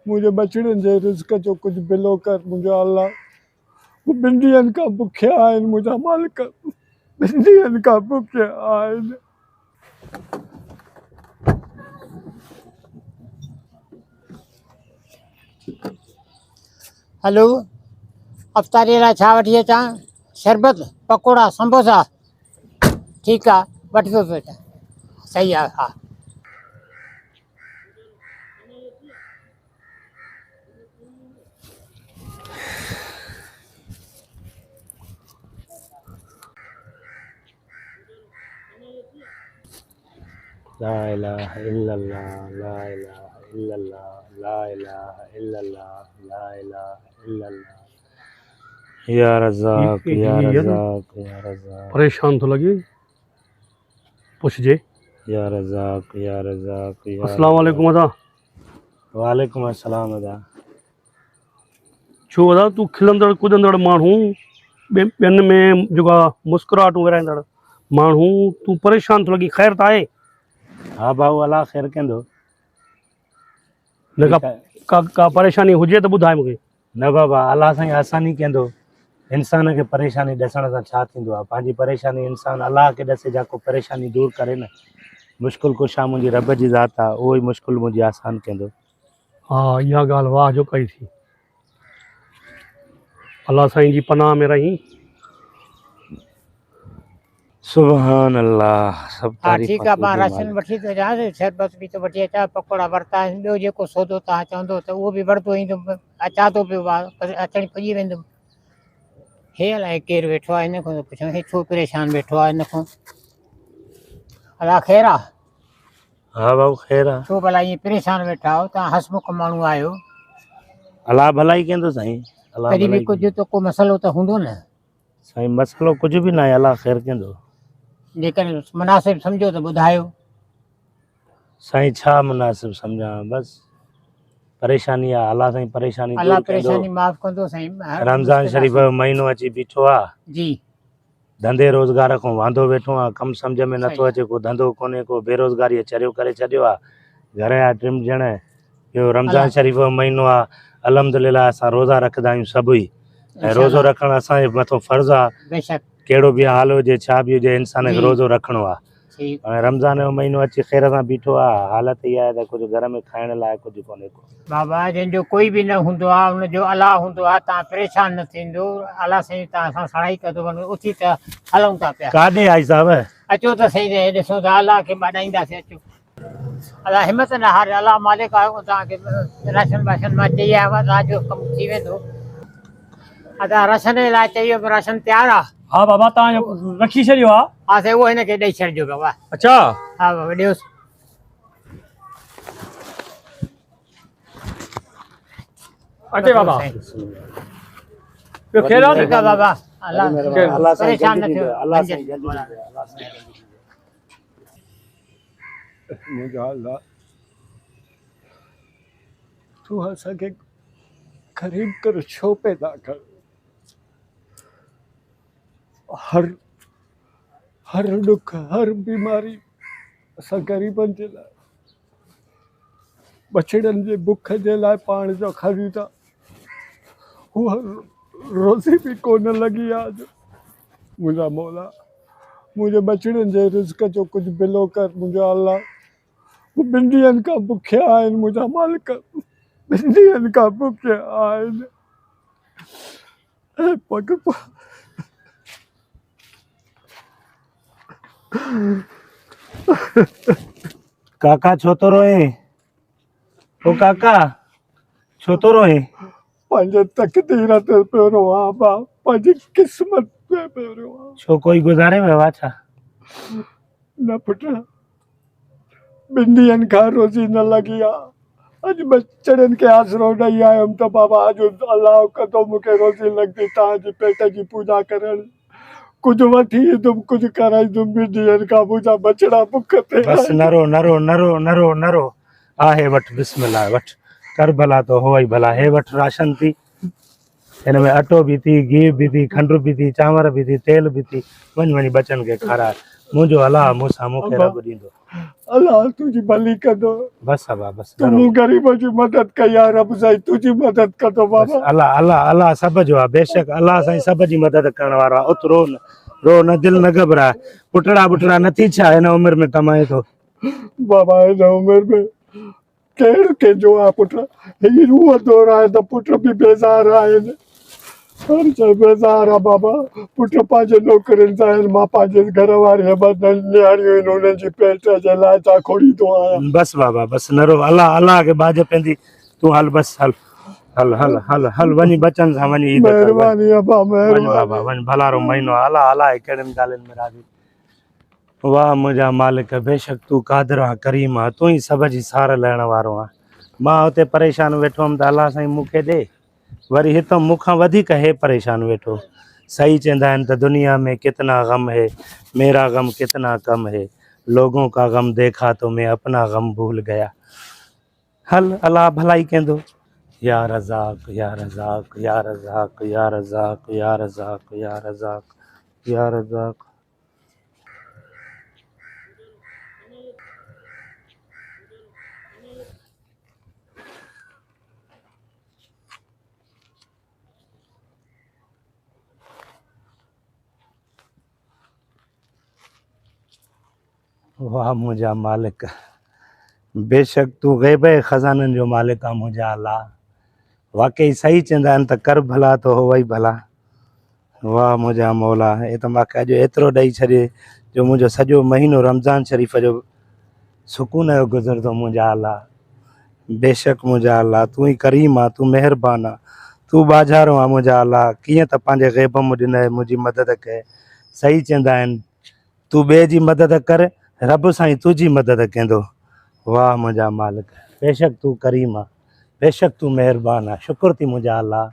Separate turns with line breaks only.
मुझे बचड़न जे रिज़्क़ जो कुछ बिलो कर मुझा अल्लाह। वो बिंदियन का भुखिया आइन मुझा मालिक। बिंदियन का भुखिया आइन।
हेलो, अफ़्तारी लाइ छा वठी अचां? शरबत, पकोड़ा, समोसा? ठीकु आहे, वठी थो अचां। सही आहे, हा।
ला इलाहा इल्लल्लाह, ला इलाहा इल्लल्लाह, ला इलाहा इल्लल्लाह, ला इलाहा इल्लल्लाह। या रज़ाक, या रज़ाक, या रज़ाक।
परेशान तो लगी पूछ जे।
या रज़ाक, या रज़ाक, या
अस्सलाम वालेकुम अदा।
वालेकुम अस्सलाम अदा।
छो अदा तू खिलंदड़ कुदंदड़ माण्हू, ॿियनि में जेका मुस्कुराहटूं विराईंदड़ माण्हू, तू परेशान तो लगी, ख़ैर त आहे?
हाँ भाऊ, अल्लाह ख़ैर कंदो।
न का परेशानी हुजे त ॿुधाए मूंखे।
न बाबा, अल्लाह साईं आसानी कंदो। इंसान खे परेशानी ॾसण सां छा थींदो आहे? पंहिंजी परेशानी इंसान अल्लाह खे ॾसे, जेको परेशानी दूर करे न। मुश्किल कुशा मुंहिंजी रब जी ज़ात आहे, उहो ई मुश्किल मुंहिंजी आसान कंदो।
हा, इहा ॻाल्हि वाह जो कई थी। अल्लाह साईं जी पनाह में रही।
सुभान अल्लाह, सब
हा
तारीफ़
ठीकु आहे, मां
तुंहिंजे
राशन
मालिक।
वठी थो अचां, शरबत बि थो वठी अचां, पकोड़ा वरिता आहिनि, ॿियो जेको सौदो तव्हां चवंदो त उहो बि वरितो ईंदुमि। अचां थो पियो, अचणु पुॼी वेंदुमि। हे अलाए केरु वेठो आहे, हिन खां थो पुछां, हे छो परेशान वेठो आहे हिन खां? अलाह ख़ैरु आहे?
हाँ भाऊ, ख़ैर आहे।
छो भला ईअं परेशान वेठा आहियो? तव्हां हसमुख माण्हू आहियो।
अल्लाह भलाई कंदो साईं, अल्लाह
तॾहिं बि
भलाई
कुझु
कंदो।
त को मसइलो त हूंदो न?
साईं मसलो कुझु बि न आहे, अल्लाह ख़ैर कंदो।
जेकॾहिं मुनासिबु सम्झो त ॿुधायो।
साईं छा मुनासिब सम्झां? बसि परेशानी आहे, अल्लाह साईं परेशानी
अल्लाह
दूर कंदो।
परेशानी माफ़ कंदो साईं।
रमज़ान शरीफ़ जो महीनो अची बीठो आहे।
जी।
धंधे रोज़गार खां वांदो वेठो आहे, कमु सम्झ में नथो
सही।
अचे, को धंधो कोन्हे, को बेरोज़गारीअ चरियो करे छॾियो आहे। घर जा टिम ॼण, ॿियो रमज़ान शरीफ़ जो महीनो आहे। अल्हम्दुलिल्लाह असां रोज़ा रखंदा आहियूं सभु ई, ऐं रोज़ो रखणु असांजे मथां फ़र्ज़ु आहे।
बेशक।
कहिड़ो बि हाल हुजे, छा बि हुजे, इंसान खे रोज़ो रखिणो आहे।
ठीकु।
हाणे रमज़ान जो महीनो अची ख़ैर सां बीठो आहे, हालत इहा आहे त कुझु घर में खाइण लाइ कुझु कोन्हे को।
बाबा, जंहिंजो कोई बि न हूंदो आहे, उनजो अलाह हूंदो आहे। तव्हां परेशान न थींदो, अलाह साईं तव्हां सां सढ़ाई कंदो वञो, उथी त हलूं था पिया।
काॾे आई साहब?
अचो त सही, ॾिसो त अलाह खे ॿाॾाईंदासीं। अचो, अलाह हिमत न हारे, अलाह मालिक आहे। तव्हांखे राशन वाशन मां चई आयो आहे, तव्हांजो कमु थी वेंदो। तव्हां राशन जे लाइ चई वियो, राशन तयारु आहे?
हा बाबा, तव्हां रखी छॾियो आहे?
हा साईं, उहो हिनखे ॾेई छॾिजो बाबा।
अच्छा।
हा बाबा, ॾियोसि।
अचे बाबा। ॿियो ख़ैरु आहे?
ठीकु आहे बाबा, अलाह
अल्लाह साईं
परेशान न
जल्दी
थियो।
ॾींदो, अल्लाह साईं जल्दी ॾींदो, अल्लाह साईं जल्दी ॾींदो।
मुझा अल्लाह, तू असांखे ग़रीब कर छो पैदा कर? हर दुख, हर बीमारी असां ग़रीबनि जे लाइ, बछड़नि जे बुख जे लाइ पाण जो ख़रीदा, उहा रोज़ी बि कोन लॻी आहे अॼु। मुंहिंजा मौला, मुंहिंजे बछड़नि जे रिज़्क़ जो कुझु बिलो कर मुंहिंजा अल्लाह। वो बिंदियन का भुखिया आहिनि मुंहिंजा मालिक। बिंदियन का भुखिया आहिनि। पग
काका छो तो रोए? ओ काका छो तो रोए?
पंहिंजे तक़दीर ते पियो रोआं बा, पंहिंजी क़िस्मत ते पियो रोआं।
छो कोई गुज़ारे वियो आहे छा?
न पुट, ॿिनि ॾींहंनि खां रोज़ी न लॻी आहे। अॼु बचड़नि खे आसरो ॾेई आयुमि त बाबा अॼु अलाह कंदो मूंखे रोज़ी लॻंदी तव्हांजी पेट जी पूॼा करणु। कुझु वठी ईंदुमि, कुझु कराईंदुमि। ॿिनि ॾींहंनि खां मुंहिंजा बचड़ा बुख ते
बस न रो, न रो, न रो, न रो, न रो। आहे वठ, बिस्मिल्लाह वठ, कर भला तो हो ई भला। हे वठ राशन थी, हिन में अटो बि थी, घी बि थी, खंडु बि थी, चांवर बि थी, तेल बि थी। वञ वञी बचनि खे खाराए, मुंहिंजो अलाह मूंसां मूंखे रब ॾींदो।
अल्लाह तुझी भली कंदो।
बस बाबा बस
तू मूं ग़रीब जी मदद कई आहे, रब साईं तुझी मदद कंदो
बस
बाबा।
अल्लाह अल्लाह अल्लाह सब जो आहे, बेशक अल्लाह साईं सब जी मदद करण वारो आहे। उत रो न, रो न, दिल न घबराए। पुटड़ा बुटड़ा नथी छा हिन उमिरि में कमाए थो।
बाबा हिन उमिरि में केरु कंहिंजो आहे पुट, हीअ रूह दौर आहे त पुट बि बेज़ार आहिनि, हर शइ बेज़ार आहे बाबा। पुट पंहिंजे नौकरनि सां आहिनि, मां पंहिंजे घर वारी ॿ नियाणियूं आहिनि, उन्हनि जी पेट जे लाइ छा खोड़ींदो आहियां।
बस बाबा बस न रो, अल्लाह अल्लाह के बाज पेंदी। तू हल बस हल हल हल हल हल वञी बचन सां वञी ईद कर वञ।
महिरबानी अबा,
वञ बाबा
महिरबानी।
वञ, भलारो महीनो आहे। अल्लाह अल्लाह कहिड़ियुनि ॻाल्हियुनि में राज़ी। वाह मुंहिंजा मालिक, बेशक तू कादिर आहे, करीम आहे, तू ई सब जी सार लहण वारो आहे। मां हुते परेशान वेठो हुअमि त अल्लाह साईं मूंखे ॾे, वरी हितां मूंखां वधीक हे परेशान वेठो। सही चवंदा आहिनि त दुनिया में कितना गम है, मेरा गम कितना कम है, लोगों का गम देखा तो मैं अपना गम भूल गया। हल अल्लाह भलाई कंदो। या रज़ाक या रज़ाक या रज़ाक या रज़ाक या रज़ाक या रज़ाक या रज़ाक। वाह मुंहिंजा मालिक, बेशक तू ग़ैब ख़ज़ाननि जो मालिक आहे मुंहिंजा अल्लाह। वाकई सही चवंदा आहिनि त कर भला तो हो ई भला। वाह मुंहिंजा मौला, हे त मूंखे अॼु एतिरो ॾेई छॾे जो मुंहिंजो सॼो महीनो रमज़ान शरीफ़ जो सुकून जो गुज़रंदो मुंहिंजा अल्लाह। बेशक मुंहिंजा अल्लाह तू ई करीम आहे, तू महिरबान आहे, तू बाज़ारो आहे मुंहिंजा अल्लाह। कीअं त पंहिंजे ग़ैब मूं ॾिनई मुंहिंजी मदद कए। सही चवंदा आहिनि तू ॿिए जी मदद कर, रब साईं तुंहिंजी मदद कंदो। वाह मुंहिंजा मालिक, बेशक तू करीम आहे, बेशक तू महिरबान आहे। शुक्र थी मुंहिंजा अल्लाह।